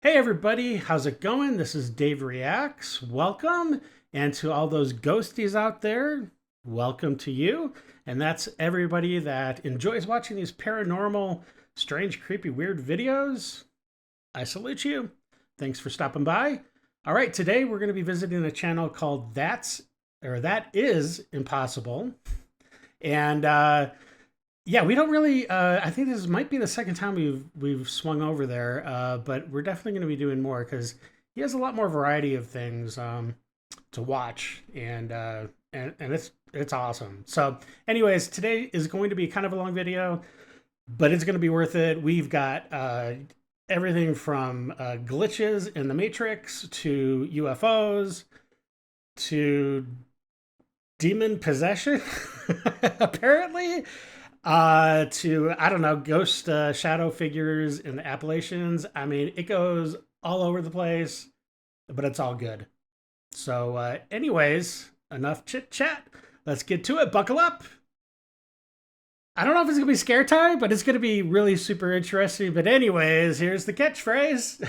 Hey everybody, how's it going? This is Dave Reacts. Welcome. And to all those ghosties out there, welcome to you. And that's everybody that enjoys watching these paranormal, strange, creepy, weird videos. I salute you. Thanks for stopping by. All right, today we're going to be visiting a channel called That Is Impossible. And yeah, we don't really, I think this might be the second time we've swung over there, but we're definitely going to be doing more because he has a lot more variety of things to watch, and it's awesome. So anyways, today is going to be kind of a long video, but it's going to be worth it. We've got everything from glitches in the Matrix to UFOs to demon possession, apparently. To, I don't know, ghost shadow figures in the Appalachians. I mean, it goes all over the place, but it's all good. So anyways, enough chit chat. Let's get to it. Buckle up. I don't know if it's going to be scare time, but it's going to be really super interesting. But anyways, here's the catchphrase.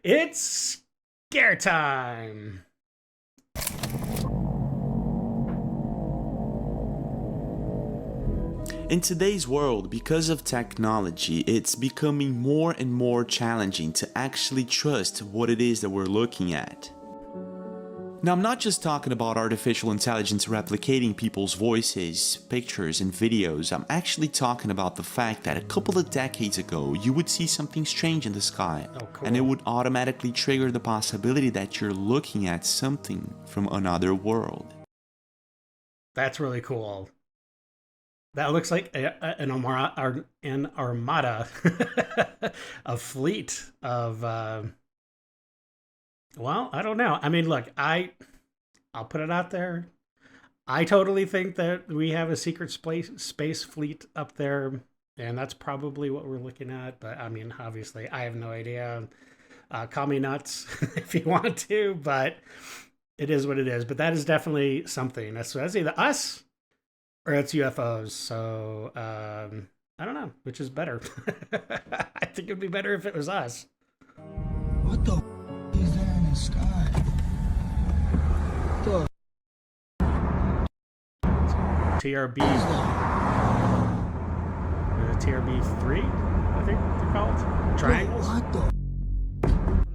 It's scare time. In today's world, because of technology, it's becoming more and more challenging to actually trust what it is that we're looking at. Now, I'm not just talking about artificial intelligence replicating people's voices, pictures, and videos. I'm actually talking about the fact that a couple of decades ago, you would see something strange in the sky, and it would automatically trigger the possibility that you're looking at something from another world. That's really cool. That looks like an armada, a fleet of, well, I don't know. I mean, look, I'll put it out there. I totally think that we have a secret space fleet up there, and that's probably what we're looking at. But I mean, obviously, I have no idea. Call me nuts if you want to, but it is what it is. But that is definitely something. That's either us or it's UFOs. So I don't know which is better. I think it'd be better if it was us. What the is that in the sky? What TRB. TRB3, I think they're called. Triangles. What the?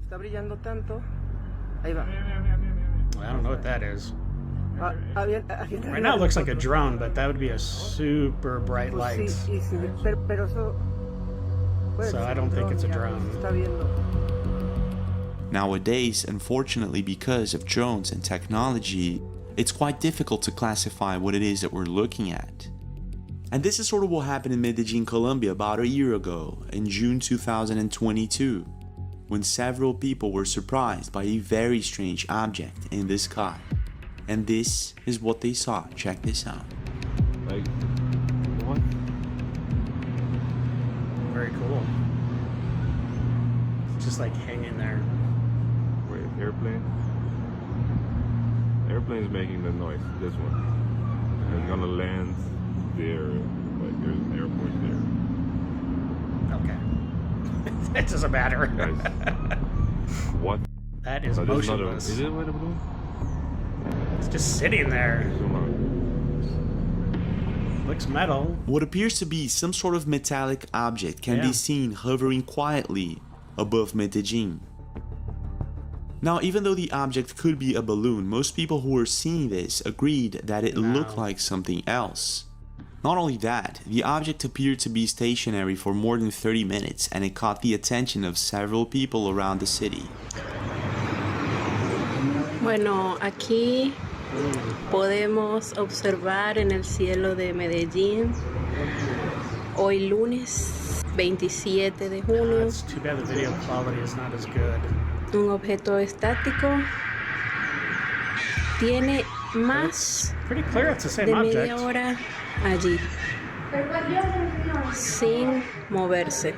Está brillando tanto. Ahí va. I don't know what that is. Right Right now it looks like a drone, but that would be a super bright light. So I don't think it's a drone. Nowadays, unfortunately, because of drones and technology, it's quite difficult to classify what it is that we're looking at. And this is sort of what happened in Medellin, Colombia about a year ago, in June 2022, when several people were surprised by a very strange object in the sky. And this is what they saw. Check this out. Like, what? Very cool. It's just like hanging there. Wait, airplane? Airplane's making the noise, this one. It's gonna land there, like there's an airport there. Okay. It doesn't matter. Guys, what? That is Oh, this is not a, motionless. is it a weather balloon? It's just sitting there. Looks metal. What appears to be some sort of metallic object can be seen hovering quietly above Medellin. Now, even though the object could be a balloon, most people who were seeing this agreed that it looked like something else. Not only that, the object appeared to be stationary for more than 30 minutes, and it caught the attention of several people around the city. Bueno, aquí podemos observar en el cielo de Medellín, hoy lunes 27 de junio, It's too bad the video quality is not as good. un objeto estático. Tiene más Pretty clear it's the same de object. media hora allí, sin moverse.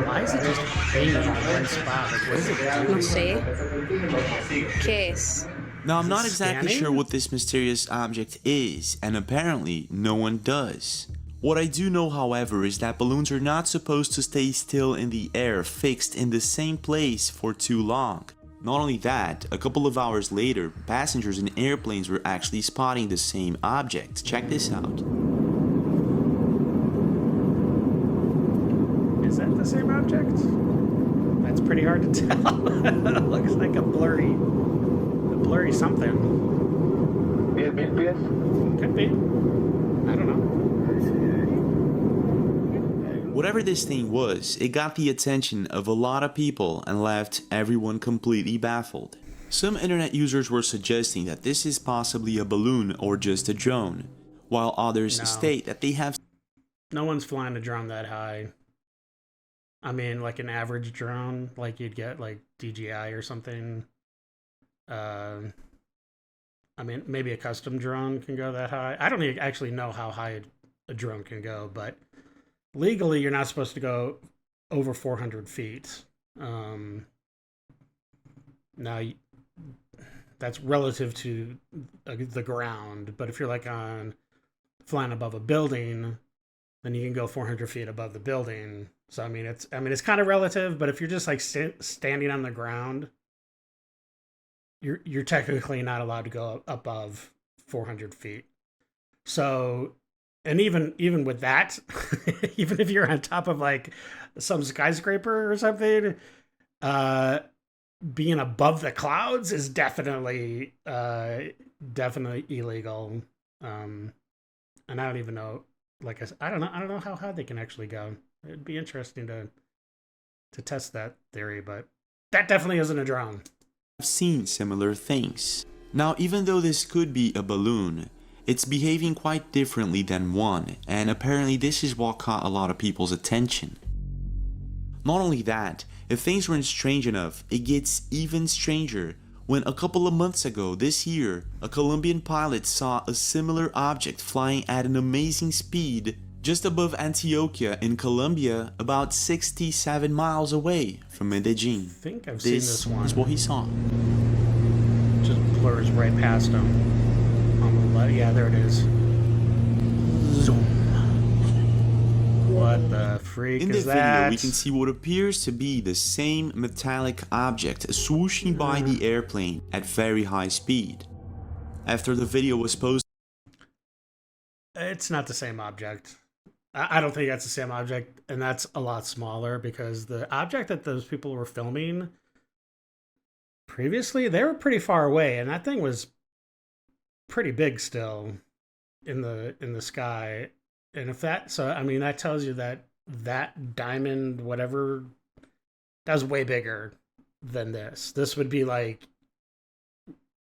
Why is it just hanging in one spot? Like, what is it No doing? sé qué es. Now, I'm Is not it exactly scanning? sure what this mysterious object is, and apparently no one does. What I do know, however, is that balloons are not supposed to stay still in the air, fixed in the same place for too long. Not only that, a couple of hours later, passengers in airplanes were actually spotting the same object. Check this out. Is that the same object? That's pretty hard to tell. Looks like a blurry something. Could be. I don't know. Whatever this thing was, it got the attention of a lot of people and left everyone completely baffled. Some internet users were suggesting that this is possibly a balloon or just a drone, while others state that they have... No one's flying a drone that high. I mean, like an average drone, like you'd get like DJI or something. I mean, maybe a custom drone can go that high. I don't actually know how high a drone can go, but legally you're not supposed to go over 400 feet. Now, that's relative to the ground, but if you're like flying above a building, then you can go 400 feet above the building. So I mean, it's kind of relative, but if you're just like standing on the ground, you're technically not allowed to go above 400 feet. So, and even with that, even if you're on top of like some skyscraper or something, being above the clouds is definitely illegal. And I don't even know. Like I don't know how high they can actually go. It'd be interesting to test that theory, but that definitely isn't a drone. I've seen similar things. Now, even though this could be a balloon, it's behaving quite differently than one, and apparently this is what caught a lot of people's attention. Not only that, if things weren't strange enough, it gets even stranger when a couple of months ago this year, a Colombian pilot saw a similar object flying at an amazing speed just above Antioquia in Colombia, about 67 miles away from Medellin. I think I've seen this one. This is what he saw. Just blurs right past him. On the left. Yeah, there it is. Zoom. What the freak In the is video, that? we can see what appears to be the same metallic object swooshing by the airplane at very high speed. After the video was posted, It's not the same object. I don't think that's the same object, and that's a lot smaller because the object that those people were filming previously, they were pretty far away, and that thing was pretty big still in the sky. And if that, so I mean, that tells you that that diamond, whatever, that was way bigger than this. This would be like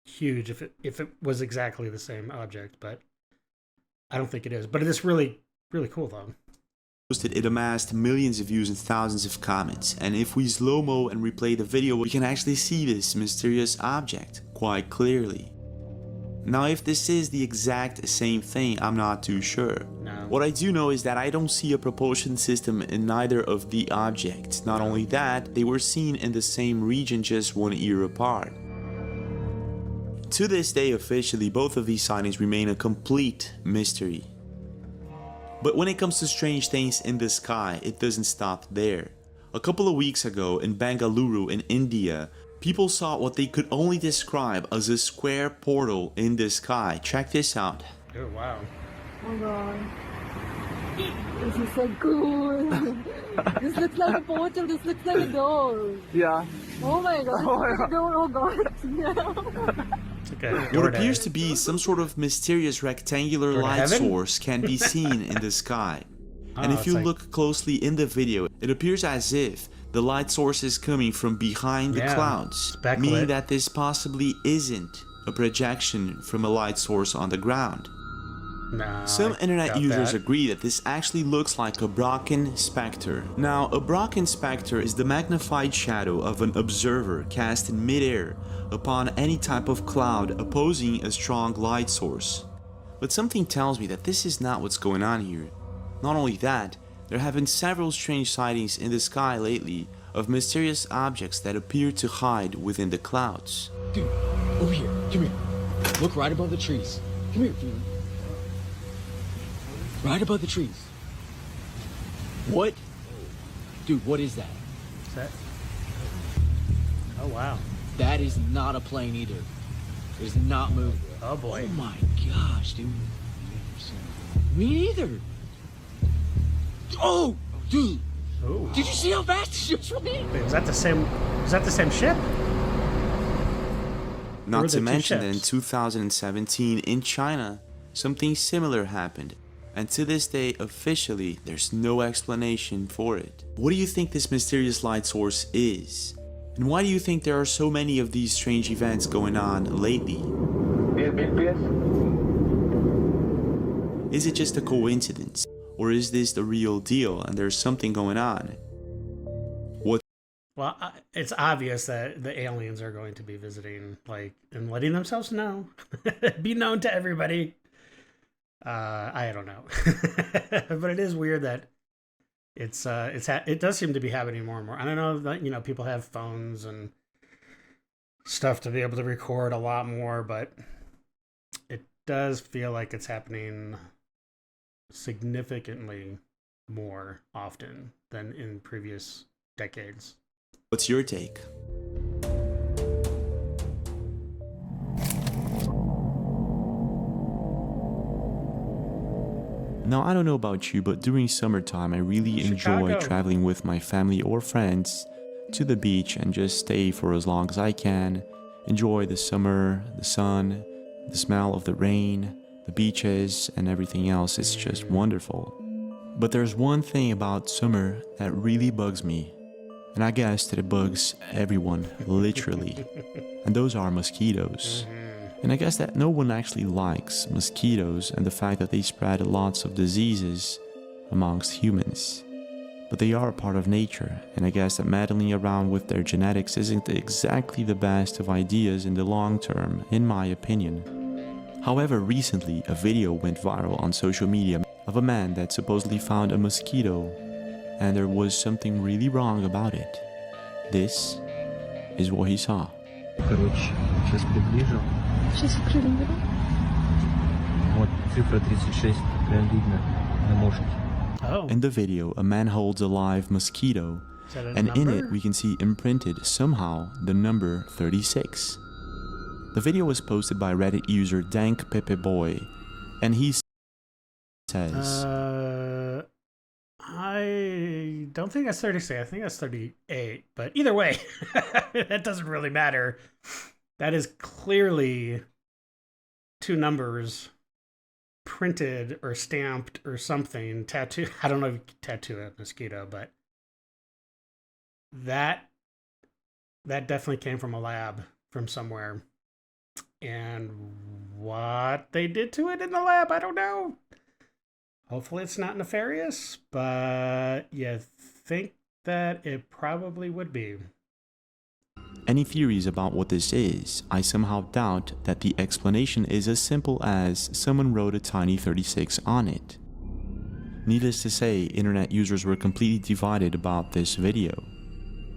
huge if it was exactly the same object, but I don't think it is. But it is really, really cool though. it amassed millions of views and thousands of comments, and if we slow-mo and replay the video, we can actually see this mysterious object quite clearly. Now, if this is the exact same thing, I'm not too sure. No. What I do know is that I don't see a propulsion system in neither of the objects. Not only that, they were seen in the same region just 1 year apart. To this day, officially, both of these sightings remain a complete mystery. But when it comes to strange things in the sky, it doesn't stop there. A couple of weeks ago in Bengaluru in India, people saw what they could only describe as a square portal in the sky. Check this out. Oh, wow. Oh my god. This is so cool. This looks like a portal. This looks like a door. Yeah. Oh my god. Oh my god. Door. Oh god. Okay. What appears to be some sort of mysterious rectangular Door to light heaven? source can be seen in the sky. And if it's you like- look closely in the video, it appears as if the light source is coming from behind the Yeah, clouds, backlit. meaning that this possibly isn't a projection from a light source on the ground. No, Some I internet doubt users that. agree that this actually looks like a Brocken spectre. Now, a Brocken spectre is the magnified shadow of an observer cast in midair upon any type of cloud opposing a strong light source. But something tells me that this is not what's going on here. Not only that, there have been several strange sightings in the sky lately of mysterious objects that appear to hide within the clouds. Dude, over here. Come here. Look right above the trees. Come here, dude. Right above the trees. What? Dude, what is that? Is that? Oh, wow. That is not a plane either. It is not moving. Oh, boy. Oh my gosh, dude. Me neither. Oh, dude. Ooh. Did you see how fast it just went? Wait, was that the same ship? Not Or to the two mention that in ships? 2017 in China, something similar happened. And to this day, officially, there's no explanation for it. What do you think this mysterious light source is? And why do you think there are so many of these strange events going on lately? Is it just a coincidence? Or is this the real deal and there's something going on? Well, it's obvious that the aliens are going to be visiting, and letting themselves know, be known to everybody. I don't know, but it is weird that it does seem to be happening more and more. I don't know that, people have phones and stuff to be able to record a lot more, but it does feel like it's happening significantly more often than in previous decades. What's your take? Now, I don't know about you, but during summertime, I really enjoy Chicago. traveling with my family or friends to the beach and just stay for as long as I can. Enjoy the summer, the sun, the smell of the rain, the beaches, and everything else. It's just wonderful. But there's one thing about summer that really bugs me. And I guess that it bugs everyone, literally. And those are mosquitoes. And I guess that no one actually likes mosquitoes and the fact that they spread lots of diseases amongst humans. But they are a part of nature, and I guess that meddling around with their genetics isn't exactly the best of ideas in the long term, in my opinion. However, recently a video went viral on social media of a man that supposedly found a mosquito, and there was something really wrong about it. This is what he saw. Короче, сейчас приближу. Сейчас открыли миру. Вот цифра 36, прям видно на мушке. Oh, In the video, a man holds a live mosquito, is that a and in number? it we can see imprinted somehow the number 36. The video was posted by Reddit user Dank Pepe Boy, and he says, I don't think that's 36. I think that's 38. But either way, that doesn't really matter. That is clearly two numbers printed or stamped or something, tattooed. I don't know if you can tattoo a mosquito, but that definitely came from a lab from somewhere. And what they did to it in the lab, I don't know. Hopefully it's not nefarious, but you think that it probably would be. any theories about what this is, I somehow doubt that the explanation is as simple as someone wrote a tiny 36 on it. Needless to say, internet users were completely divided about this video.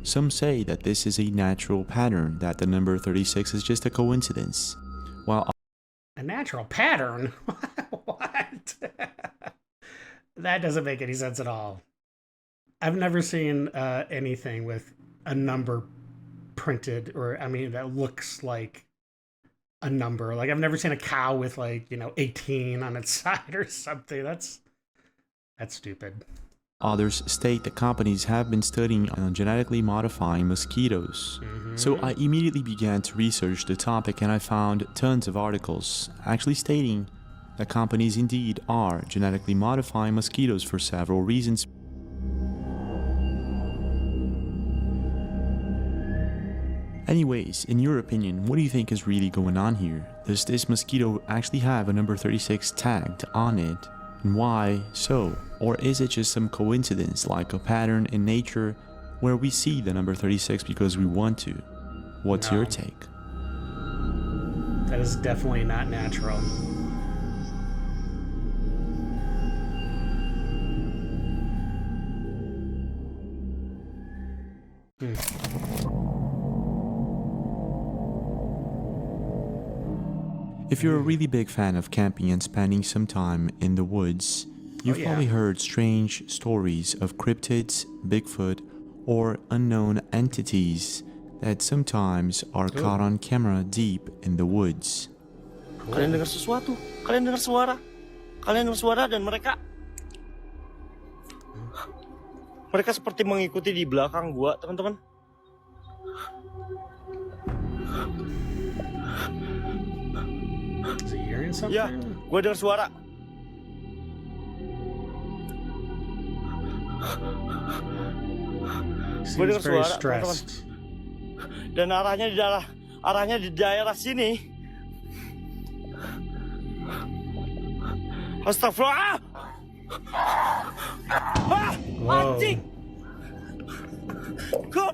Some say that this is a natural pattern, that the number 36 is just a coincidence, while A natural pattern? What? That doesn't make any sense at all. I've never seen anything with a number printed, or that looks like a number. Like, I've never seen a cow with 18 on its side or something. That's stupid. others state that companies have been studying on genetically modifying mosquitoes. So I immediately began to research the topic, and I found tons of articles actually stating that companies indeed are genetically modifying mosquitoes for several reasons. Anyways, in your opinion, what do you think is really going on here? Does this mosquito actually have a number 36 tagged on it? And why so? Or is it just some coincidence, like a pattern in nature where we see the number 36 because we want to? What's your take? That is definitely not natural. If you're a really big fan of camping and spending some time in the woods, You've probably heard strange stories of cryptids, Bigfoot, or unknown entities that sometimes are caught on camera deep in the woods. Kalian dengar sesuatu? Kalian dengar suara? Kalian dengar suara dan mereka seperti mengikuti di belakang gua, teman-teman. Is he hearing something? Ya, gua dengar suara. Seems very stressed. Dan arahnya di daerah sini. Astagfirullah. Whoa.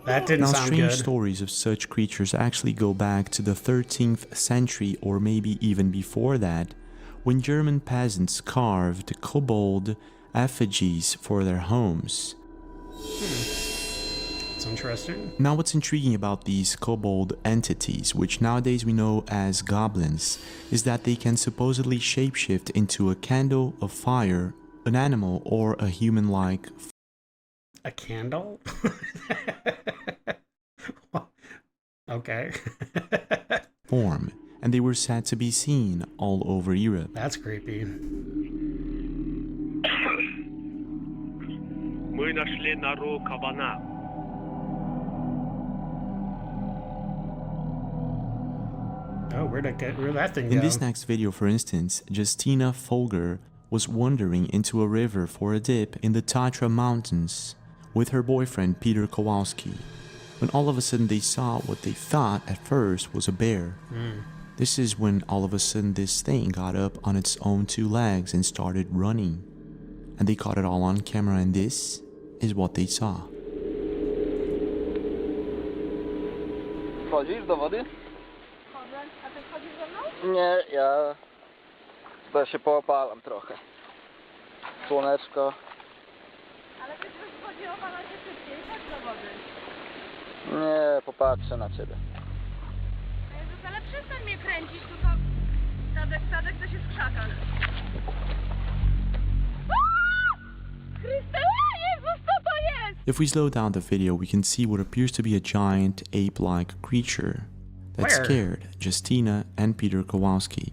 That didn't Now, sound strange good. stories of such creatures actually go back to the 13th century or maybe even before that, when German peasants carved kobold effigies for their homes. It's interesting. Now, what's intriguing about these kobold entities, which nowadays we know as goblins, is that they can supposedly shapeshift into a candle, a fire, an animal, or a human-like A candle? Okay. form, and they were said to be seen all over Europe. That's creepy. Мы нашли нору кабана. Oh, where'd that thing go? In this next video, for instance, Justina Folger was wandering into a river for a dip in the Tatra Mountains with her boyfriend Peter Kowalski, when all of a sudden they saw what they thought at first was a bear. This is when all of a sudden this thing got up on its own two legs and started running. And they caught it all on camera, and this is what they saw. Wchodzisz do wody? Chodzę. A ty wchodzisz ze mną? Nie, ja chyba się połapalam trochę. Słoneczko. Ale ty już wchodzi opala się szybciej. Chodź do wody. Nie, popatrzę na ciebie. Jezus, ale przestań mnie kręcić, tu to... Tadek, to się w krzakach. Chryste, Jezus, co to jest? If we slow down the video, we can see what appears to be a giant ape-like creature that Where? scared Justina and Peter Kowalski.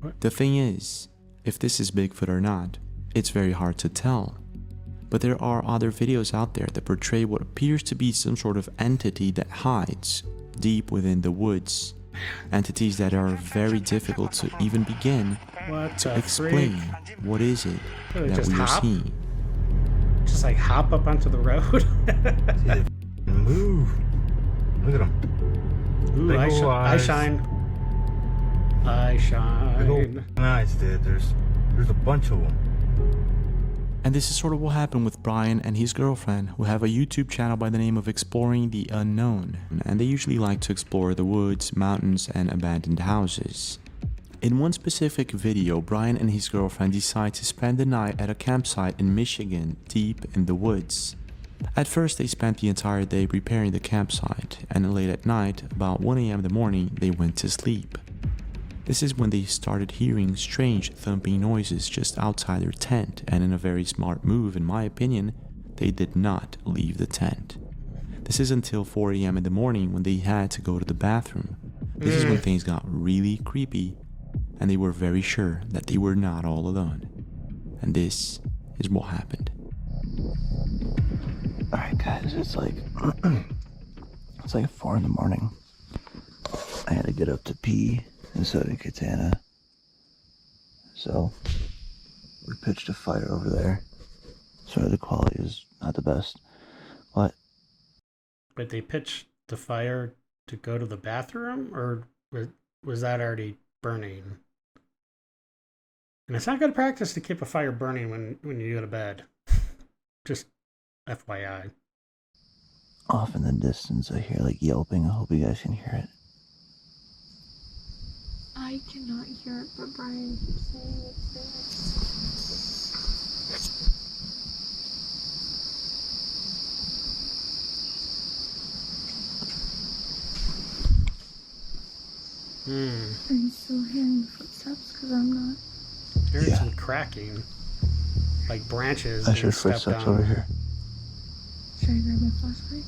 What? The thing is, if this is Bigfoot or not, it's very hard to tell. But there are other videos out there that portray what appears to be some sort of entity that hides deep within the woods. Entities that are very difficult to even begin What to the explain freak? what is it Really, that just we are hop? seeing. Just like hop up onto the road? Move. Look at him. Ooh, Big I ol' eyes. shine. I Big old shine. eyes, dude. There's a bunch of them. And this is sort of what happened with Brian and his girlfriend, who have a YouTube channel by the name of Exploring the Unknown, and they usually like to explore the woods, mountains, and abandoned houses. In one specific video, Brian and his girlfriend decide to spend the night at a campsite in Michigan, deep in the woods. At first, they spent the entire day preparing the campsite, and late at night, about 1 a.m. in the morning, they went to sleep. This is when they started hearing strange thumping noises just outside their tent, and in a very smart move, in my opinion, they did not leave the tent. This is until 4 a.m. in the morning when they had to go to the bathroom. This is when things got really creepy, and they were very sure that they were not all alone. And this is what happened. Alright guys, it's like 4 in the morning. I had to get up to pee, and so did Katana. So we pitched a fire over there. Sorry, the quality is not the best, but They pitched the fire to go to the bathroom, or was that already burning? And it's not good practice to keep a fire burning when you go to bed. Just FYI. off in the distance I hear like yelping. I hope you guys can hear it. I cannot hear it, but Brian keeps saying it's there. Are you still hearing footsteps? Because I'm not. Hearing some cracking. like branches. I being heard stepped footsteps on. over here. Should I grab my flashlight?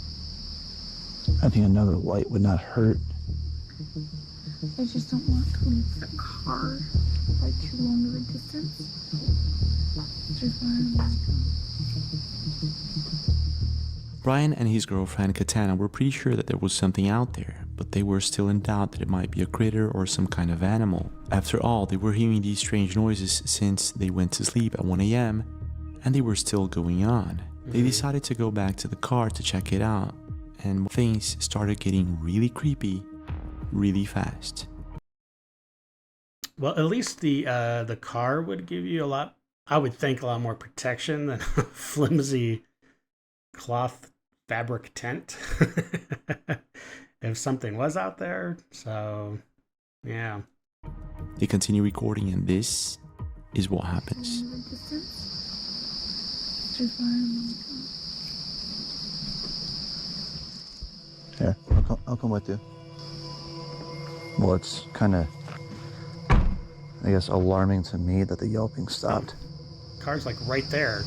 I think another light would not hurt. I just don't want to leave the car by too long of a distance. Just why I'm like, Brian and his girlfriend Katana were pretty sure that there was something out there, but they were still in doubt that it might be a critter or some kind of animal. After all, they were hearing these strange noises since they went to sleep at 1 a.m. and they were still going on. They decided to go back to the car to check it out, and things started getting really creepy really fast. Well, at least the car would give you a lot, I would think, a lot more protection than a flimsy cloth fabric tent if something was out there. So, yeah. They continue recording, and this is what happens. of a distance. Just why I'm like, Here, I'll come with you. Well, it's kind of, I guess, alarming to me that the yelping stopped. Car's like right there.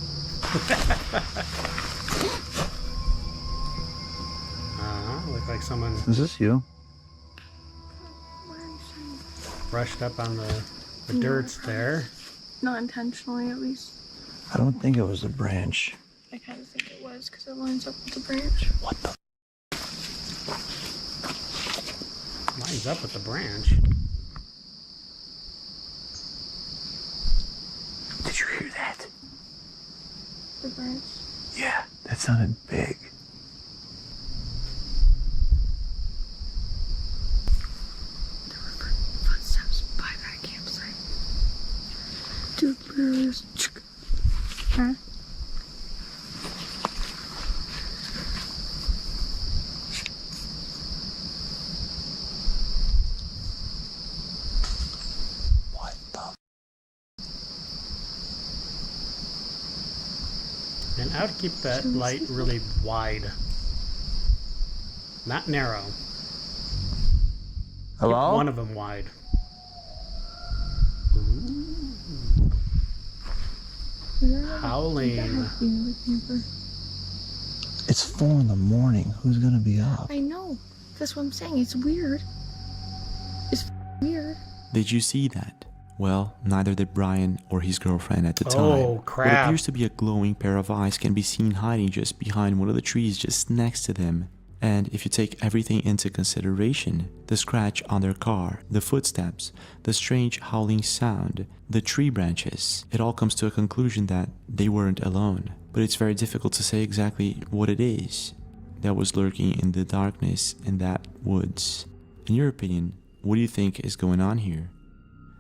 Look like someone Is this you? brushed up on the dirts there. not intentionally at least. I don't think it was a branch. I kind of think it was because it lines up with the branch. What the? Lines up with the branch. Did you hear that? The branch. Yeah, that sounded big. There were footsteps by that campsite. Dude, literally just... Huh? What the? And I would keep that light really wide. Not narrow. Hello? Keep one of them wide. Howling. It's 4 in the morning. Who's gonna be up? I know. That's what I'm saying. It's weird. It's weird. Did you see that? Well, neither did Brian or his girlfriend at the time. Oh, crap. What appears to be a glowing pair of eyes can be seen hiding just behind one of the trees just next to them. And if you take everything into consideration, the scratch on their car, the footsteps, the strange howling sound, the tree branches, it all comes to a conclusion that they weren't alone. But it's very difficult to say exactly what it is that was lurking in the darkness in that woods. In your opinion, what do you think is going on here?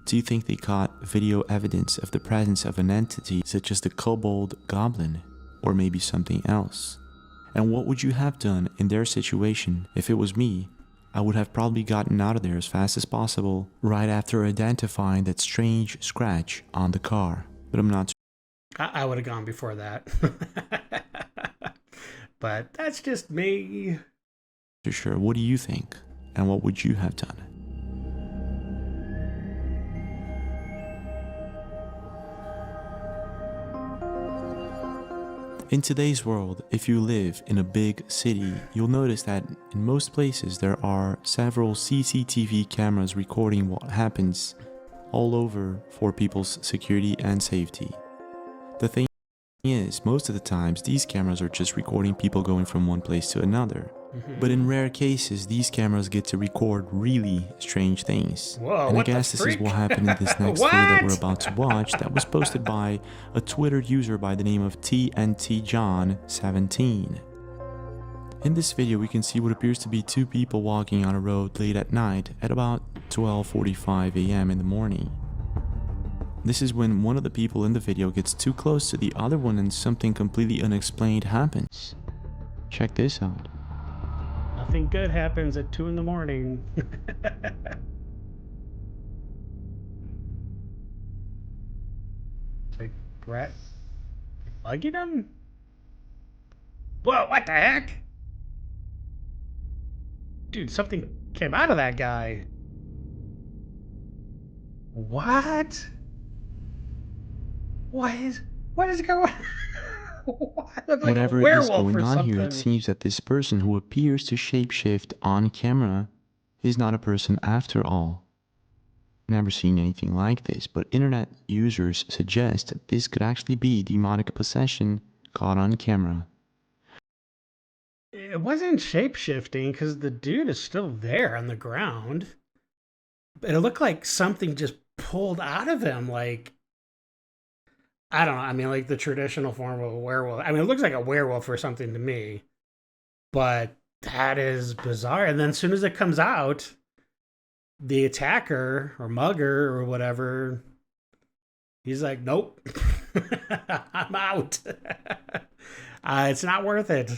Do you think they caught video evidence of the presence of an entity such as the kobold goblin, or maybe something else? And what would you have done in their situation? If it was me, I would have probably gotten out of there as fast as possible right after identifying that strange scratch on the car. But I'm not I would have gone before that. But that's just me. too sure. What do you think? And what would you have done? In today's world, if you live in a big city, you'll notice that in most places there are several CCTV cameras recording what happens all over for people's security and safety. The thing is, most of the times these cameras are just recording people going from one place to another. But in rare cases, these cameras get to record really strange things. Whoa, and I what the guess this is freak? what happened in this next What? video that we're about to watch that was posted by a Twitter user by the name of TNTJohn17. In this video, we can see what appears to be two people walking on a road late at night at about 12:45 a.m. in the morning. This is when one of the people in the video gets too close to the other one and something completely unexplained happens. Check this out. Nothing good happens at 2 in the morning. Big Brett bugging him? Whoa, what the heck? Dude, something came out of that guy. What? What is What is going on? What? Like Whatever a is werewolf going or on here, it something. seems that this person who appears to shapeshift on camera is not a person after all. Never seen anything like this, but internet users suggest that this could actually be demonic possession caught on camera. It wasn't shape-shifting because the dude is still there on the ground. But it looked like something just pulled out of him, like, I don't know. I mean, like the traditional form of a werewolf. I mean, it looks like a werewolf or something to me, but that is bizarre. And then as soon as it comes out, the attacker or mugger or whatever, he's like, nope, I'm out. It's not worth it.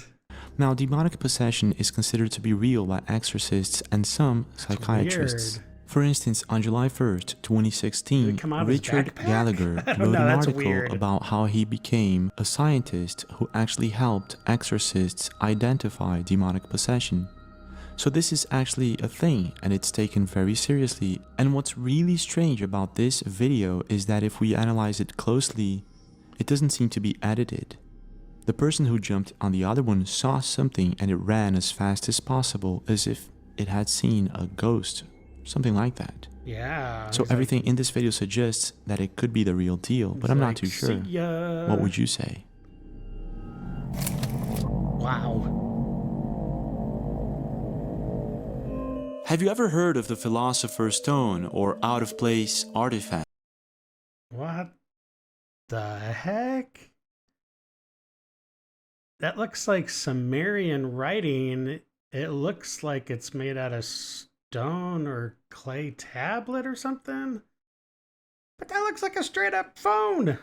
Now, demonic possession is considered to be real by exorcists and some psychiatrists. Weird. For instance, on July 1st, 2016, Richard Gallagher wrote an article about how he became a scientist who actually helped exorcists identify demonic possession. So this is actually a thing, and it's taken very seriously. And what's really strange about this video is that if we analyze it closely, it doesn't seem to be edited. The person who jumped on the other one saw something and it ran as fast as possible, as if it had seen a ghost. Something like that. Yeah. So everything in this video suggests that it could be the real deal, but I'm not too sure. What would you say? Wow. Have you ever heard of the Philosopher's Stone or out-of-place artifact? What the heck? That looks like Sumerian writing. It looks like it's made out of stone or clay tablet or something. But that looks like a straight up phone.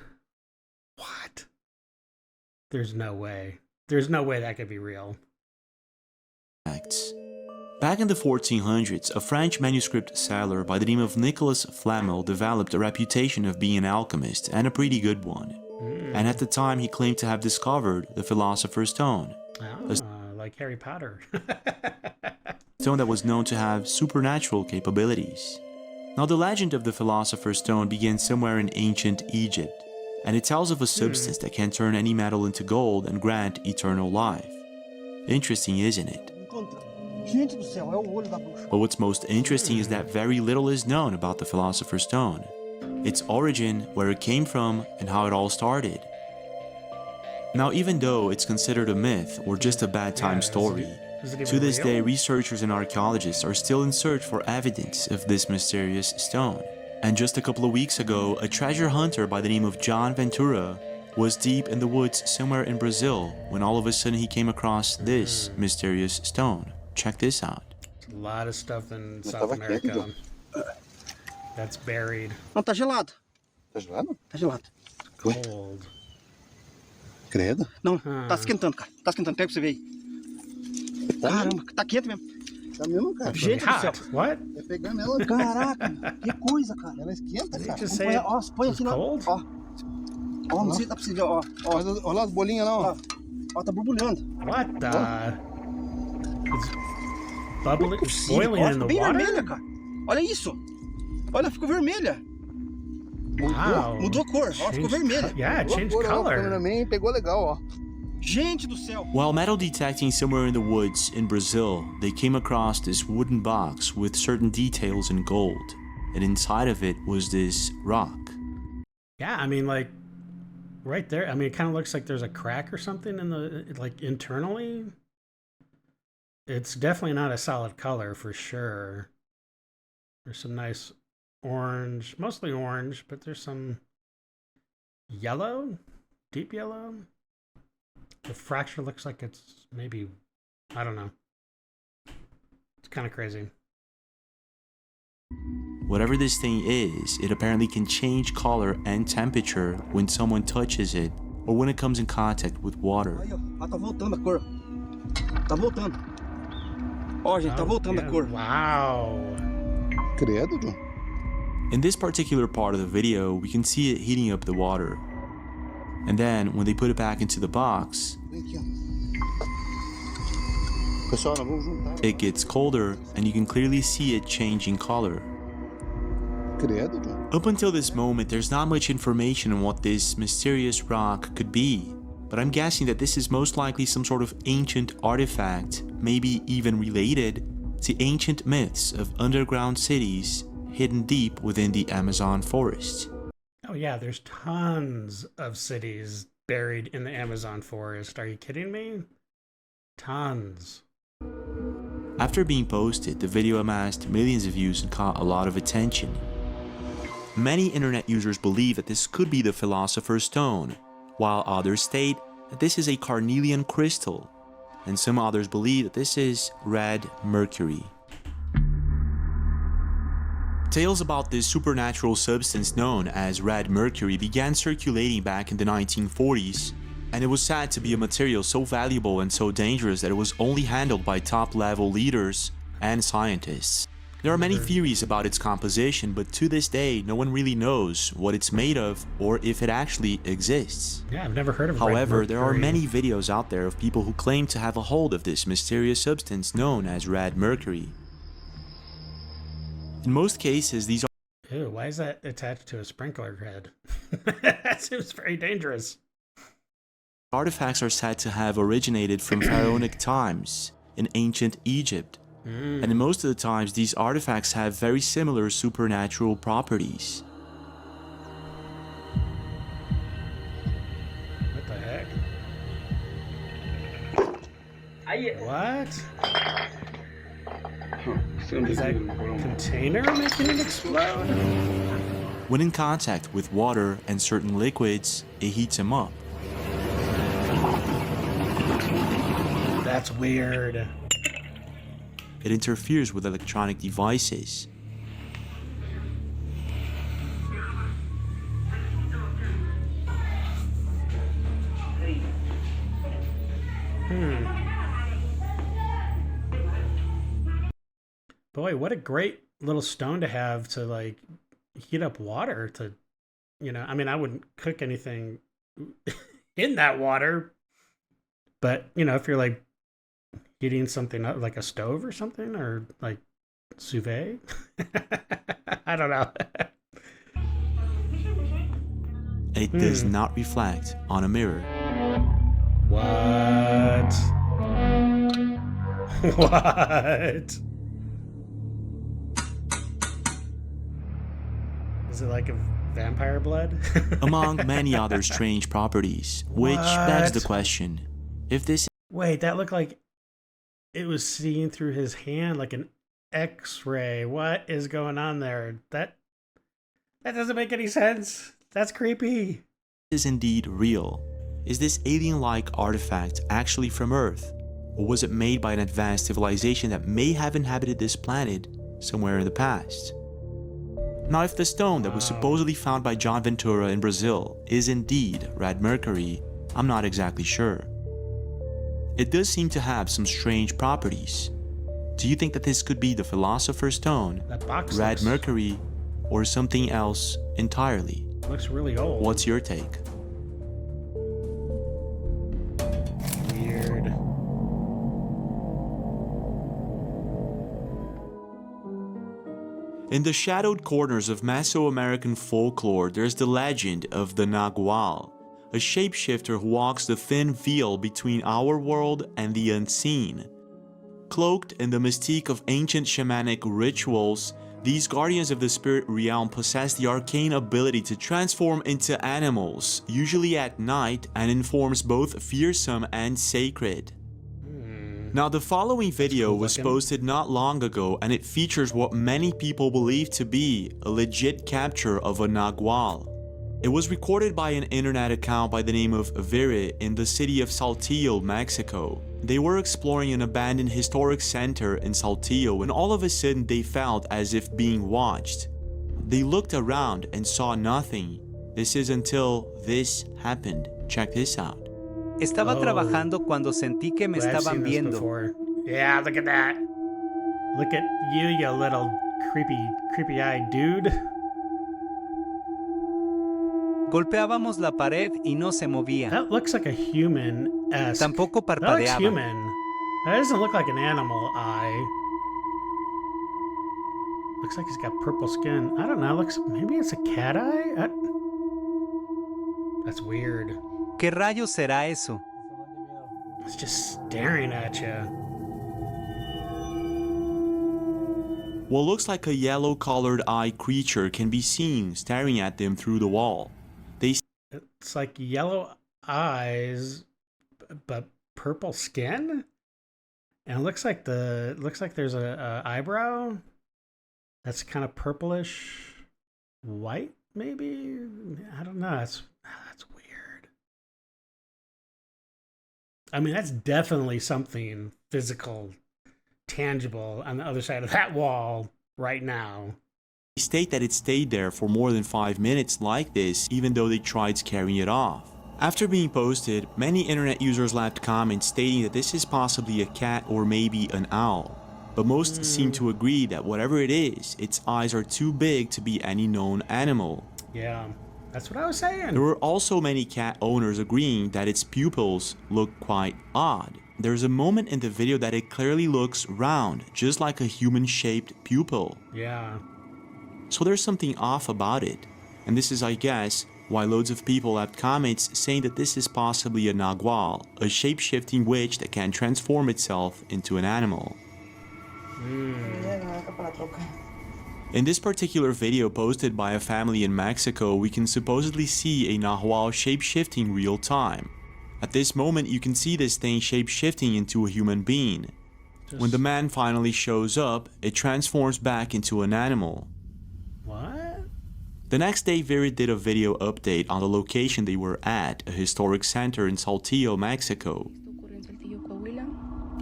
What? There's no way. There's no way that could be real. Back in the 1400s, a French manuscript seller by the name of Nicolas Flamel developed a reputation of being an alchemist, and a pretty good one. And at the time, he claimed to have discovered the Philosopher's Stone. Like Harry Potter. Stone that was known to have supernatural capabilities. Now, the legend of the Philosopher's Stone begins somewhere in ancient Egypt, and it tells of a substance that can turn any metal into gold and grant eternal life. Interesting, isn't it? But what's most interesting is that very little is known about the Philosopher's Stone, its origin, where it came from, and how it all started. Now, even though it's considered a myth or just a bad time story, to this day researchers and archaeologists are still in search for evidence of this mysterious stone. And just a couple of weeks ago, a treasure hunter by the name of John Ventura was deep in the woods somewhere in Brazil when all of a sudden he came across this mysterious stone. Check this out. A lot of stuff in South America that's buried. Não, tá gelado. Tá gelado? Tá gelado. Cold. Credo. Não, tá esquentando, cara. Tá esquentando. Pega pra você ver aí. Caramba, tá quente mesmo. Tá mesmo, cara? Gente do céu. What? É pegar nela. Caraca, que coisa, cara. Ela esquenta, cara. Põe, ó, põe aqui, ó. Ó, não sei se dá pra você ver, ó. Olha lá as bolinhas lá, ó. Ó, tá borbulhando. What the? It's bubbling, boiling ó, in the bem water? vermelha, cara. Olha isso. Olha, ficou vermelha. Wow. Mudou a cor. Ó, ficou vermelha. Yeah, it changed color. Pegou legal, ó. Gente do céu. While metal detecting somewhere in the woods in Brazil, they came across this wooden box with certain details in gold. And inside of it was this rock. Yeah, I mean, like, right there. I mean, it kind of looks like there's a crack or something in the, like, internally. It's definitely not a solid color for sure. There's some nice orange, mostly orange, but there's some yellow, deep yellow. The fracture looks like it's maybe, I don't know. It's kind of crazy. Whatever this thing is, it apparently can change color and temperature when someone touches it or when it comes in contact with water. Aí, ó, tá voltando a cor. Tá voltando. Ó, gente, tá voltando a cor. Wow. Credo, John. In this particular part of the video, we can see it heating up the water. And then, when they put it back into the box, it gets colder and you can clearly see it changing color. Up until this moment, there's not much information on what this mysterious rock could be, but I'm guessing that this is most likely some sort of ancient artifact, maybe even related to ancient myths of underground cities hidden deep within the Amazon forest. Oh yeah, there's tons of cities buried in the Amazon forest. Are you kidding me? Tons. After being posted, the video amassed millions of views and caught a lot of attention. Many internet users believe that this could be the Philosopher's Stone, while others state that this is a carnelian crystal, and some others believe that this is red mercury. Tales about this supernatural substance known as red mercury began circulating back in the 1940s, and it was said to be a material so valuable and so dangerous that it was only handled by top-level leaders and scientists. There are many theories about its composition, but to this day, no one really knows what it's made of or if it actually exists. Yeah, I've never heard of However, red there are mercury. many videos out there of people who claim to have a hold of this mysterious substance known as red mercury. In most cases, these are Ew, why is that attached to a sprinkler head? That seems very dangerous. artifacts are said to have originated from pharaonic times in ancient Egypt. And in most of the times, these artifacts have very similar supernatural properties. What the heck? What? Is that container making it explode? When in contact with water and certain liquids, it heats them up. That's weird. It interferes with electronic devices. Boy, what a great little stone to have to like heat up water to, you know, I mean, I wouldn't cook anything in that water, but you know, if you're like heating something up like a stove or something, or like sous vide, I don't know. It does not reflect on a mirror. What? What? Is it like a vampire blood? Among many other strange properties, which begs the question, if this... Wait, that looked like it was seeing through his hand like an X-ray. What is going on there? That doesn't make any sense. That's creepy. is indeed real. Is this alien-like artifact actually from Earth? Or was it made by an advanced civilization that may have inhabited this planet somewhere in the past? Now, if the stone that was supposedly found by John Ventura in Brazil is indeed red mercury, I'm not exactly sure. It does seem to have some strange properties. Do you think that this could be the Philosopher's Stone, red mercury, or something else entirely? Looks really old. What's your take? Weird. In the shadowed corners of Mesoamerican folklore, there's the legend of the Nagual, a shapeshifter who walks the thin veil between our world and the unseen. Cloaked in the mystique of ancient shamanic rituals, these guardians of the spirit realm possess the arcane ability to transform into animals, usually at night, and in forms both fearsome and sacred. Now, the following video was posted not long ago, and it features what many people believe to be a legit capture of a Nagual. It was recorded by an internet account by the name of Vere in the city of Saltillo, Mexico. They were exploring an abandoned historic center in Saltillo when all of a sudden they felt as if being watched. They looked around and saw nothing. This is until this happened. Check this out. Estaba trabajando cuando sentí que me estaban viendo. Before. Yeah, look at that. Look at you, you little creepy-eyed dude. Golpeábamos la pared y no se movía. That looks like a human-esque. Tampoco That looks parpadeaba. human. That doesn't look like an animal eye. Looks like he's got purple skin. I don't know. Looks, maybe it's a cat eye? That's weird. ¿Qué rayos será eso? It's just staring at you. What looks like a yellow-colored eye creature can be seen staring at them through the wall. It's like yellow eyes, but purple skin, and it looks like there's a eyebrow that's kind of purplish white, maybe. I don't know. That's weird. I mean, that's definitely something physical, tangible on the other side of that wall right now. They state that it stayed there for more than 5 minutes like this, even though they tried scaring it off. After being posted, many internet users left comments stating that this is possibly a cat or maybe an owl. But most seem to agree that whatever it is, its eyes are too big to be any known animal. Yeah, that's what I was saying. There were also many cat owners agreeing that its pupils look quite odd. There's a moment in the video that it clearly looks round, just like a human-shaped pupil. Yeah. So there's something off about it. And this is, I guess, why loads of people left comments saying that this is possibly a nagual, a shape-shifting witch that can transform itself into an animal. In this particular video posted by a family in Mexico, we can supposedly see a nahual shape-shifting real time. At this moment, you can see this thing shape-shifting into a human being. When the man finally shows up, it transforms back into an animal. What? The next day, Virid did a video update on the location they were at, a historic center in Saltillo, Mexico. En Saltillo, Coahuila,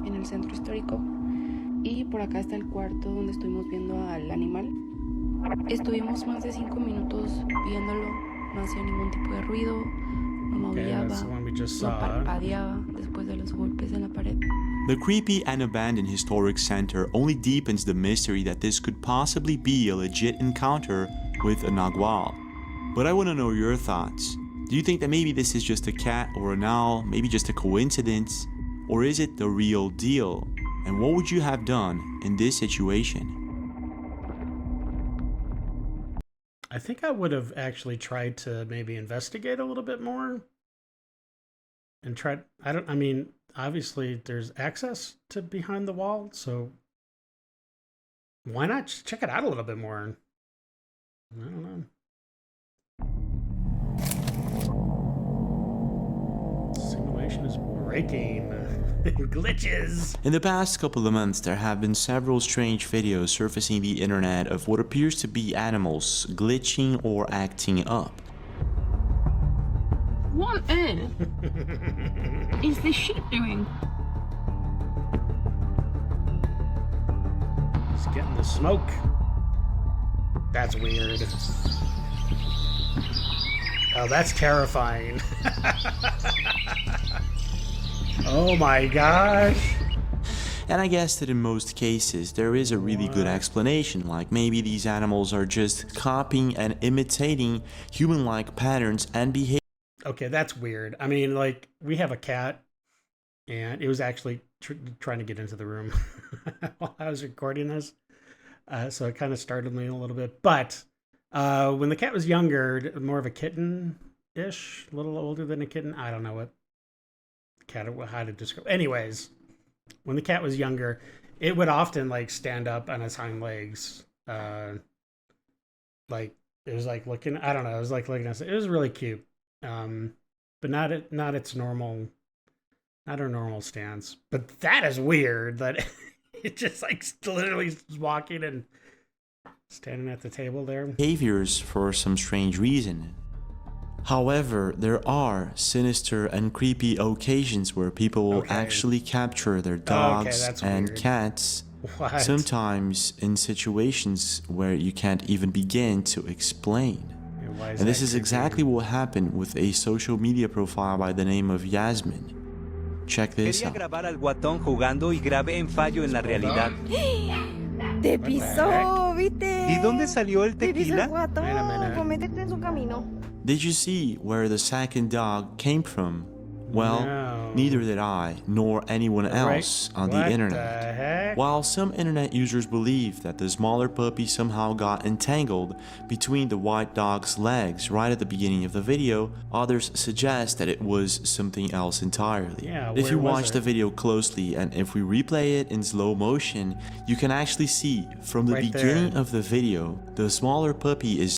en el centro histórico. Y por acá está el cuarto donde estuvimos viendo al animal. Estuvimos más de 5 minutos viéndolo, no hacía ningún tipo de ruido, no maullaba, no parpadeaba después de los golpes en la pared. The creepy and abandoned historic center only deepens the mystery that this could possibly be a legit encounter with a nagual. But I want to know your thoughts. Do you think that maybe this is just a cat or an owl, maybe just a coincidence? Or is it the real deal? And what would you have done in this situation? I think I would have actually tried to maybe investigate a little bit more. And tried, I mean, obviously there's access to behind the wall, so why not just check it out a little bit more? I don't know. Simulation is breaking. Glitches. In the past couple of months, there have been several strange videos surfacing the internet of what appears to be animals glitching or acting up. What on earth is this sheep doing? It's getting the smoke. That's weird. Oh, that's terrifying. Oh my gosh. And I guess that in most cases, there is a really good explanation, like maybe these animals are just copying and imitating human-like patterns and behavior. Okay, that's weird. I mean, like, we have a cat, and it was actually trying to get into the room while I was recording this. So it kind of startled me a little bit. But when the cat was younger, more of a kitten-ish, a little older than a kitten. I don't know what cat, how to describe. Anyways, when the cat was younger, it would often like stand up on its hind legs. Like it was like looking, I don't know, it was like looking at it. It was really cute. But not its normal, not her normal stance. But that is weird that it just like literally walking and standing at the table there. Behaviors for some strange reason. However, there are sinister and creepy occasions where people will actually capture their dogs and weird. Cats, What? sometimes in situations where you can't even begin to explain. And this is exactly what happened with a social media profile by the name of Yasmin. Check this Quería out. grabar al guatón jugando y grabé en fallo en la realidad. Te pisó, ¿viste? ¿Y dónde salió el Te pisó tequila? el guatón, pues métete en su camino. Did you see where the second dog came from? Well, Neither did I, nor anyone else on the internet. The heck? While some internet users believe that the smaller puppy somehow got entangled between the white dog's legs right at the beginning of the video, others suggest that it was something else entirely. Yeah, if you where was watch the it? video closely and if we replay it in slow motion, you can actually see from the Right beginning there. of the video, the smaller puppy is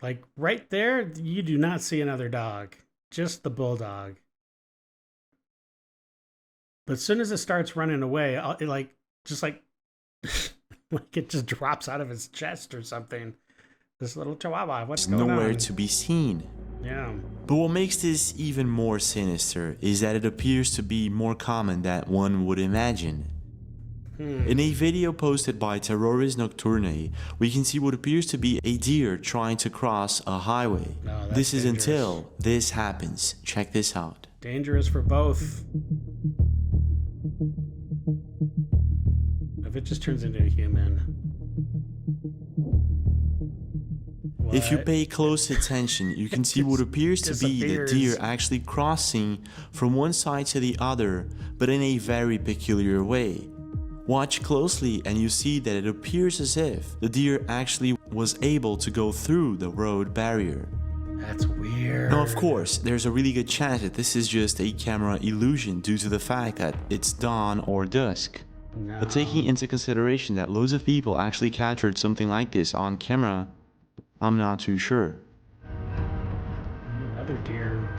Like right there, you do not see another dog, just the bulldog. But as soon as it starts running away, it like it just drops out of his chest or something. This little chihuahua, what's going on? nowhere to be seen. Yeah. But what makes this even more sinister is that it appears to be more common than one would imagine. In a video posted by Terroris Nocturne, we can see what appears to be a deer trying to cross a highway. No, that's this is dangerous. until this happens. Check this out. Dangerous for both. If it just turns into a human. If you What? pay close attention, you can see what appears to be the disappears. deer actually crossing from one side to the other, but in a very peculiar way. Watch closely and you see that it appears as if the deer actually was able to go through the road barrier. That's weird. Now, of course, there's a really good chance that this is just a camera illusion due to the fact that it's dawn or dusk. No. But taking into consideration that loads of people actually captured something like this on camera, I'm not too sure. Another deer.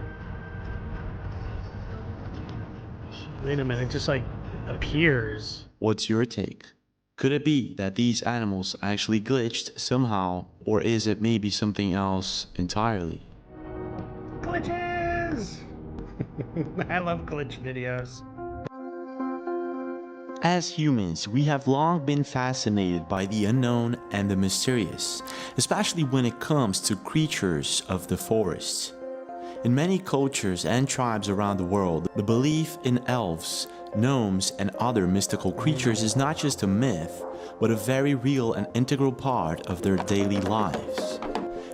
Wait a minute, it just like appears. What's your take? Could it be that these animals actually glitched somehow, or is it maybe something else entirely? Glitches! I love glitch videos. As humans, we have long been fascinated by the unknown and the mysterious, especially when it comes to creatures of the forest. In many cultures and tribes around the world, the belief in elves, gnomes, and other mystical creatures is not just a myth, but a very real and integral part of their daily lives.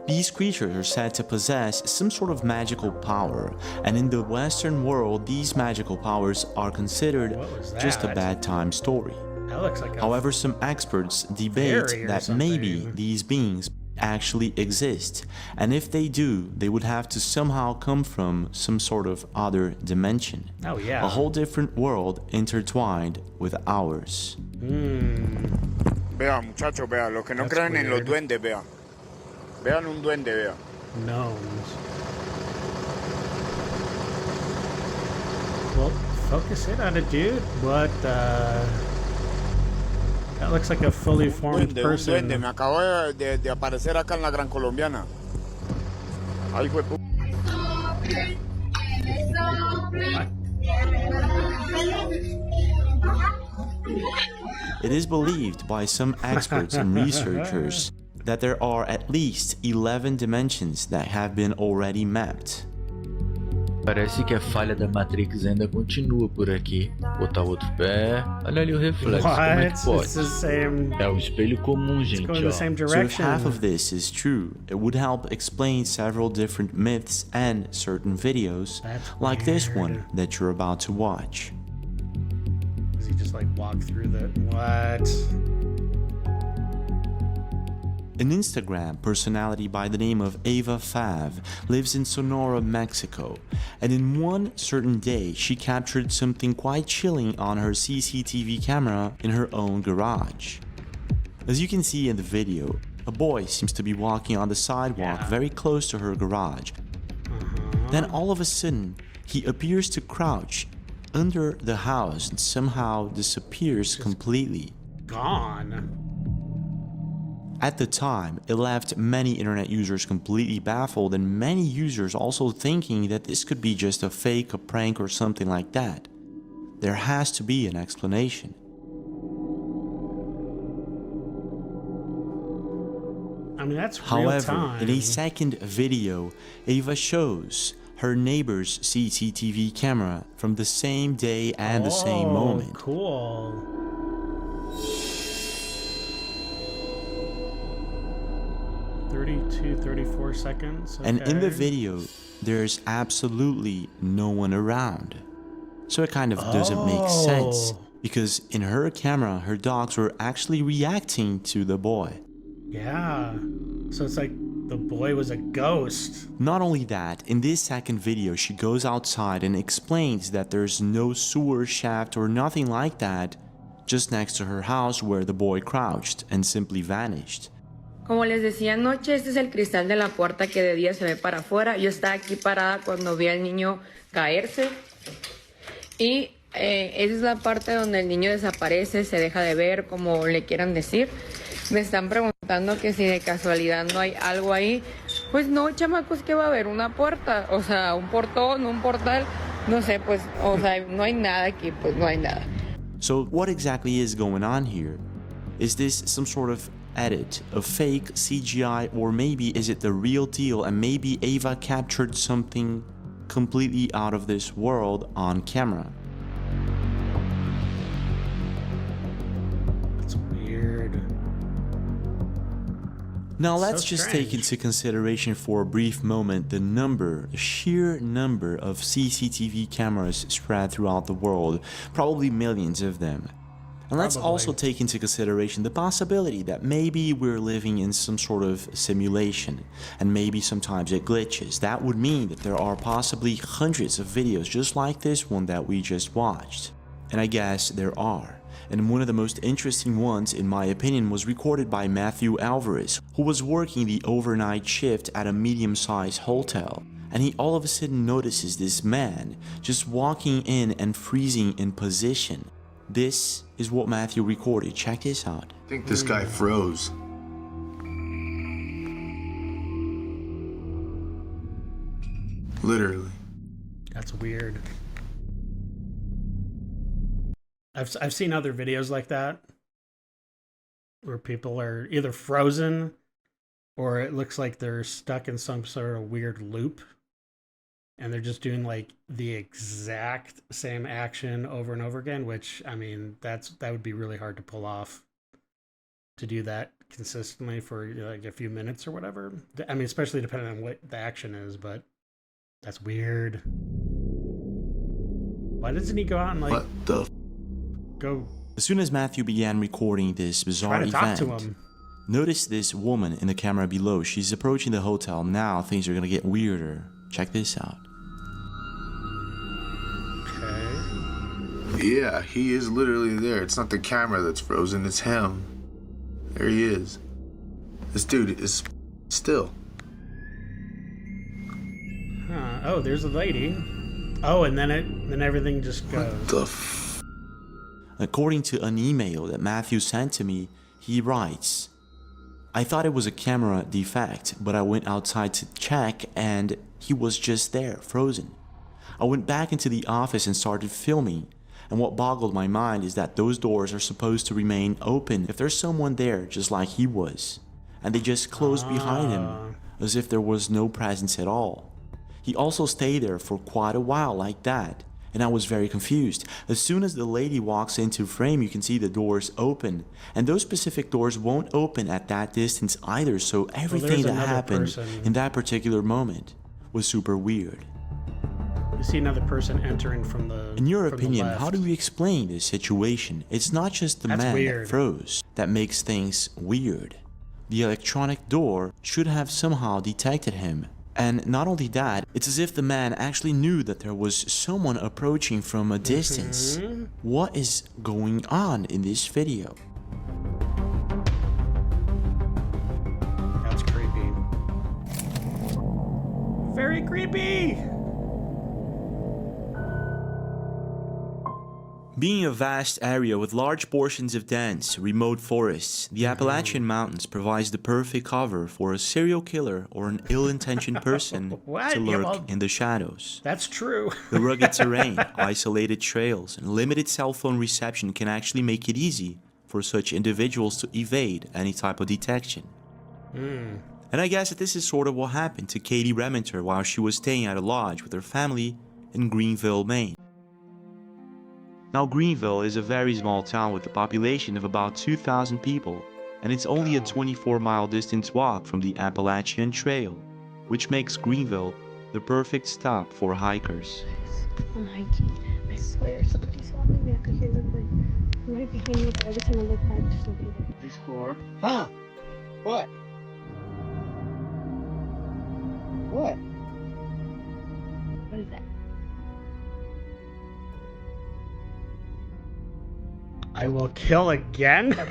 These creatures are said to possess some sort of magical power, and in the Western world, these magical powers are considered What was just a that? bad time story. That looks like a However, some experts debate fairy or that something. maybe these beings actually exist, and if they do, they would have to somehow come from some sort of other dimension. Oh, yeah. A whole different world intertwined with ours. Vea, muchachos, vea, los que no That's creen en los weird. duendes, vea. Vean un duende, vea. gnomes. Well, focus in on it, dude. What, that looks like a fully formed Un person. duende, me acabo de aparecer acá en la Gran Colombiana. Ay, fue pu... It is believed by some experts and researchers that there are at least 11 dimensions that have been already mapped. Parece que a falha da Matrix ainda continua por aqui. Botar o outro pé. Olha ali o reflexo. Como é que What? pode? It's the same. É o espelho comum, gente, going the ó. same So if direction. half of this is true, it would help explain several different myths and certain videos, That's like this weird. one that you're about to watch. Does he just like walk through the what? An Instagram personality by the name of Ava Fav lives in Sonora, Mexico, and in one certain day she captured something quite chilling on her CCTV camera in her own garage. As you can see in the video, a boy seems to be walking on the sidewalk very close to her garage. Then all of a sudden, he appears to crouch under the house and somehow disappears completely. Gone. At the time, it left many internet users completely baffled and many users also thinking that this could be just a fake, a prank, or something like that. There has to be an explanation. I mean, that's real However, time. in a second video, Ava shows her neighbor's CCTV camera from the same day and the same moment. Cool. (32, 34 seconds. And in the okay. video, there's absolutely no one around. So it kind of doesn't make sense, because in her camera, her dogs were actually reacting to the boy. Yeah, so it's like the boy was a ghost. Not only that, in this second video, she goes outside and explains that there's no sewer shaft or nothing like that just next to her house where the boy crouched and simply vanished. Como les decía anoche, este es el cristal de la puerta que de día se ve para afuera. Yo estaba aquí parada cuando vi al niño caerse. Y esa es la parte donde el niño desaparece, se deja de ver, como le quieran decir. Me están preguntando que si de casualidad no hay algo ahí. Pues no, chamacos, que va a haber una puerta, o sea, un portón, un portal, no sé, pues, o sea, no hay nada aquí, pues no hay nada. So what exactly is going on here? Is this some sort of edit, a fake CGI, or maybe is it the real deal and maybe Ava captured something completely out of this world on camera? That's weird. Now let's just take into consideration for a brief moment the sheer number of CCTV cameras spread throughout the world, probably millions of them. And let's also take into consideration the possibility that maybe we're living in some sort of simulation, and maybe sometimes it glitches. That would mean that there are possibly hundreds of videos just like this one that we just watched. And I guess there are. And one of the most interesting ones, in my opinion, was recorded by Matthew Alvarez, who was working the overnight shift at a medium-sized hotel. And he all of a sudden notices this man just walking in and freezing in position. This is what Matthew recorded. Check this out. I think this guy froze. Literally. That's weird. I've seen other videos like that where people are either frozen or it looks like they're stuck in some sort of weird loop and they're just doing like the exact same action over and over again, which, I mean, that would be really hard to pull off, to do that consistently for like a few minutes or whatever. I mean, especially depending on what the action is, but that's weird. Why doesn't he go out and like... What the... Go. As soon as Matthew began recording this bizarre event, notice this woman in the camera below. She's approaching the hotel. Now things are gonna get weirder. Check this out. Okay. Yeah, he is literally there. It's not the camera that's frozen, it's him. There he is. This dude is still. Huh. Oh, there's a lady. Oh, and then everything just goes. What the According to an email that Matthew sent to me, he writes, I thought it was a camera defect, but I went outside to check and he was just there, frozen. I went back into the office and started filming, and what boggled my mind is that those doors are supposed to remain open if there's someone there just like he was, and they just closed behind him as if there was no presence at all. He also stayed there for quite a while like that, and I was very confused. As soon as the lady walks into frame, you can see the doors open, and those specific doors won't open at that distance either, so everything that happened in that particular moment was super weird. You see another person entering from the In your opinion, how do we explain this situation? It's not just the man that froze that makes things weird. The electronic door should have somehow detected him. And not only that, it's as if the man actually knew that there was someone approaching from a distance. What is going on in this video? That's creepy. Very creepy! Being a vast area with large portions of dense, remote forests, the Appalachian Mountains provides the perfect cover for a serial killer or an ill-intentioned person to lurk in the shadows. That's true. The rugged terrain, isolated trails, and limited cell phone reception can actually make it easy for such individuals to evade any type of detection. And I guess that this is sort of what happened to Katie Rementer while she was staying at a lodge with her family in Greenville, Maine. Now, Greenville is a very small town with a population of about 2,000 people, and it's only a 24-mile distance walk from the Appalachian Trail, which makes Greenville the perfect stop for hikers. I'm hiking. I swear somebody saw me. I could hear them like right behind me, but every time I look back, there's nobody there. This floor. Huh? What? What? What is that? I will kill again? It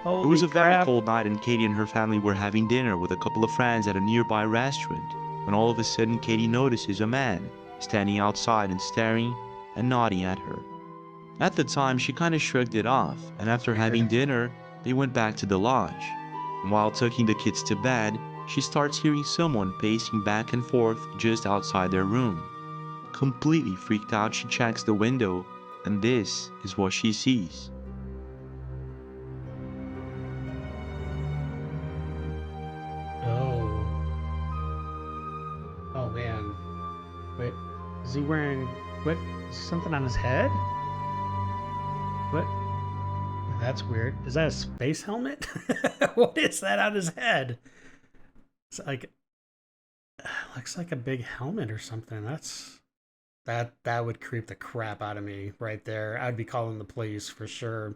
was a very cold night and Katie and her family were having dinner with a couple of friends at a nearby restaurant when all of a sudden Katie notices a man standing outside and staring and nodding at her. At the time she kind of shrugged it off, and after having dinner they went back to the lodge. And while tucking the kids to bed, she starts hearing someone pacing back and forth just outside their room. Completely freaked out, she checks the window, and this is what she sees. Oh man. Wait, is he wearing, what, something on his head? What? That's weird. Is that a space helmet? What is that on his head? It's like, looks like a big helmet or something. That would creep the crap out of me right there. I'd be calling the police for sure.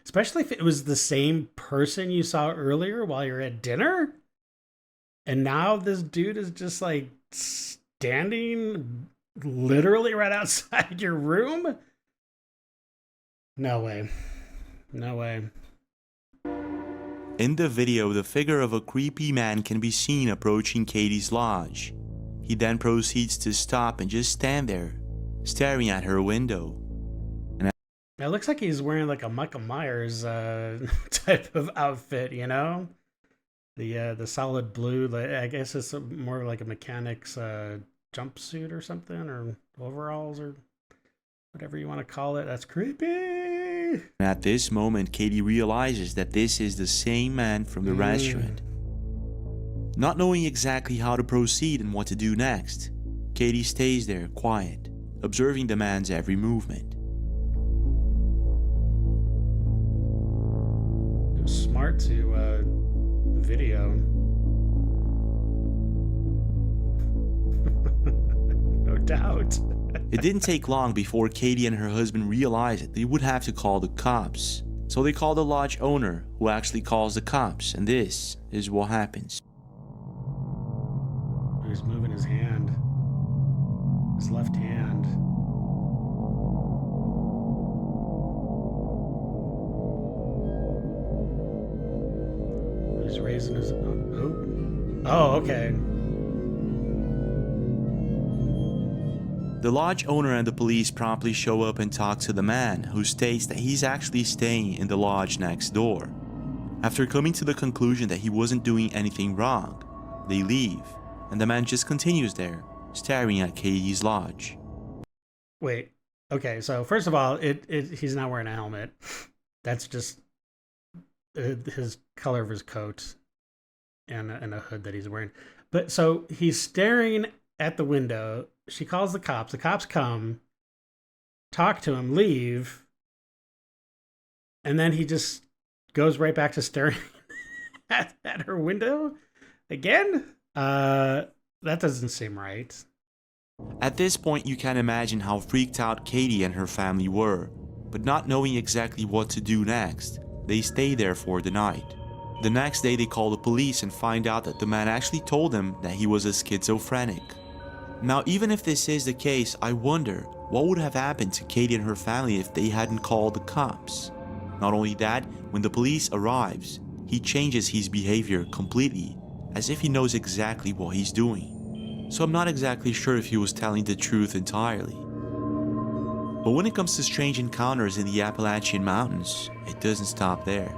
Especially if it was the same person you saw earlier while you're at dinner. And now this dude is just like standing literally right outside your room. No way. No way. In the video, the figure of a creepy man can be seen approaching Katie's lodge. He then proceeds to stop and just stand there, staring at her window. And it looks like he's wearing like a Michael Myers type of outfit, you know? The solid blue, I guess it's more like a mechanic's jumpsuit or something, or overalls, or whatever you want to call it. That's creepy. At this moment, Katie realizes that this is the same man from the restaurant. Not knowing exactly how to proceed and what to do next, Katie stays there quiet, observing the man's every movement. It was smart to video. No doubt. It didn't take long before Katie and her husband realized that they would have to call the cops. So they call the lodge owner, who actually calls the cops, and this is what happens. He's moving his hand. His left hand. He's raising his... Oh, okay. The lodge owner and the police promptly show up and talk to the man, who states that he's actually staying in the lodge next door. After coming to the conclusion that he wasn't doing anything wrong, they leave, and the man just continues there, staring at Katie's lodge. Wait, okay, so first of all, he's not wearing a helmet. That's just his color of his coat and a hood that he's wearing. But so he's staring at the window. She calls the cops come, talk to him, leave, and then he just goes right back to staring at her window again? That doesn't seem right. At this point, you can imagine how freaked out Katie and her family were, but not knowing exactly what to do next, they stay there for the night. The next day, they call the police and find out that the man actually told them that he was a schizophrenic. Now, even if this is the case, I wonder what would have happened to Katie and her family if they hadn't called the cops. Not only that, when the police arrives, he changes his behavior completely, as if he knows exactly what he's doing. So I'm not exactly sure if he was telling the truth entirely. But when it comes to strange encounters in the Appalachian Mountains, it doesn't stop there.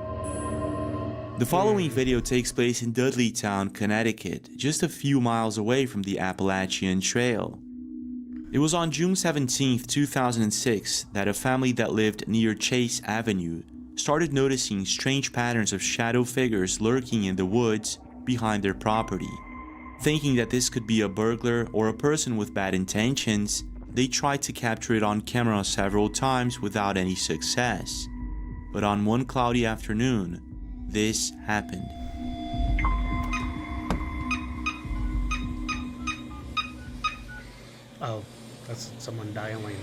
The following video takes place in Dudleytown, Connecticut, just a few miles away from the Appalachian Trail. It was on June 17, 2006 that a family that lived near Chase Avenue started noticing strange patterns of shadow figures lurking in the woods behind their property. Thinking that this could be a burglar or a person with bad intentions, they tried to capture it on camera several times without any success. But on one cloudy afternoon, this happened. Oh, That's someone dialing.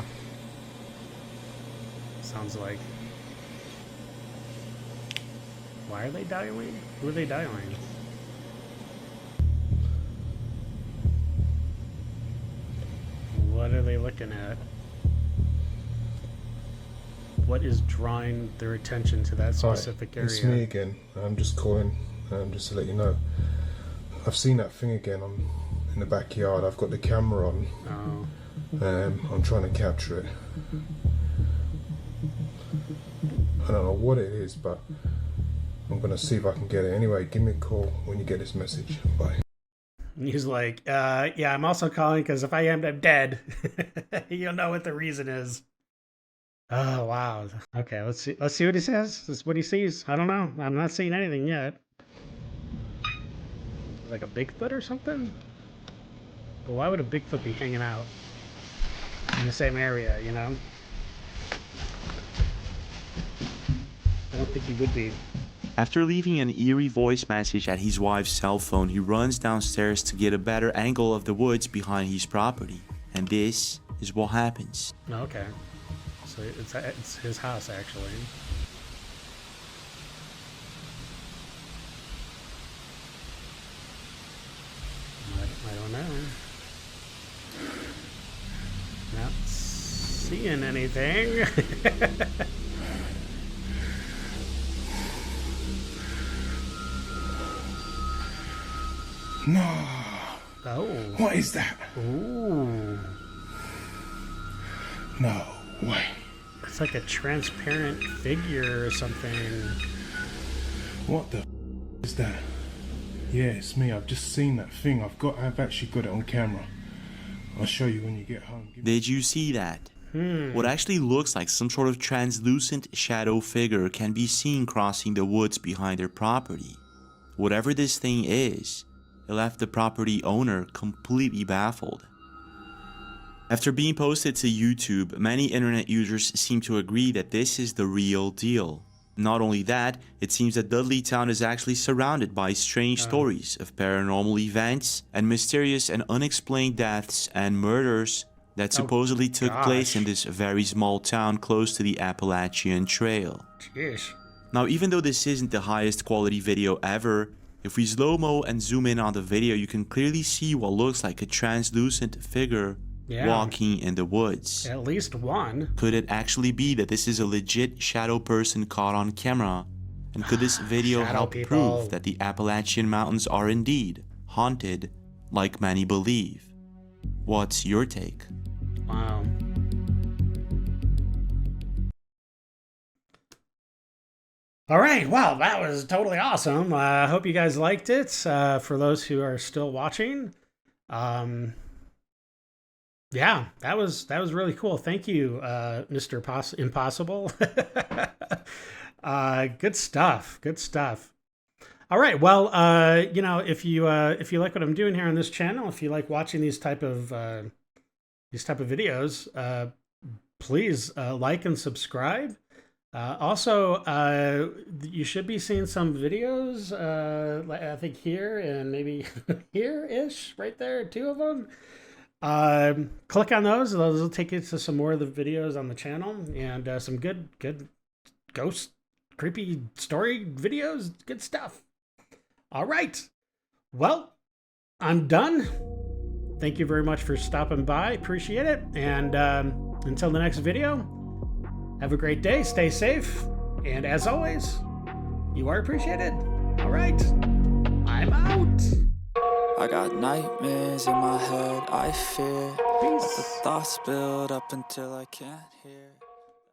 Sounds like. Why are they dialing? Who are they dialing? What are they looking at? What is drawing their attention to that specific area? It's me again. I'm just calling just to let you know. I've seen that thing again in the backyard. I've got the camera on. Oh. I'm trying to capture it. I don't know what it is, but I'm going to see if I can get it. Anyway, give me a call when you get this message. Bye. He's like, yeah, I'm also calling because if I am, I'm dead. You'll know what the reason is. Oh, wow. Okay, let's see what he says. This is what he sees. I don't know. I'm not seeing anything yet. Like a Bigfoot or something? But why would a Bigfoot be hanging out in the same area, you know? I don't think he would be. After leaving an eerie voice message at his wife's cell phone, he runs downstairs to get a better angle of the woods behind his property. And this is what happens. Okay. So it's his house, actually. I don't know. Not seeing anything. No. Oh. What is that? Ooh. No way. It's like a transparent figure or something. What the is that? Yeah, it's me. I've just seen that thing. I've actually got it on camera. I'll show you when you get home. Did you see that? What actually looks like some sort of translucent shadow figure can be seen crossing the woods behind their property. Whatever this thing is, it left the property owner completely baffled. After being posted to YouTube, many internet users seem to agree that this is the real deal. Not only that, it seems that Dudleytown is actually surrounded by strange stories of paranormal events and mysterious and unexplained deaths and murders that supposedly took place in this very small town close to the Appalachian Trail. Jeez. Now, even though this isn't the highest quality video ever, if we slow-mo and zoom in on the video, you can clearly see what looks like a translucent figure walking in the woods. At least one. Could it actually be that this is a legit shadow person caught on camera? And could this video help prove that the Appalachian Mountains are indeed haunted like many believe? What's your take? Wow. All right, well, that was totally awesome. I hope you guys liked it. For those who are still watching, yeah, that was really cool. Thank you, Mr. Impossible. Good stuff. Good stuff. All right, well, you know, if you like what I'm doing here on this channel, if you like watching these type of videos, please like and subscribe. Also, you should be seeing some videos, I think here and maybe here-ish, right there, 2 of them. Click on those. Those will take you to some more of the videos on the channel and some good ghost, creepy story videos. Good stuff. All right. Well, I'm done. Thank you very much for stopping by. Appreciate it. And until the next video, have a great day. Stay safe. And as always, you are appreciated. All right. I'm out. I got nightmares in my head, I fear. The thoughts build up until I can't hear.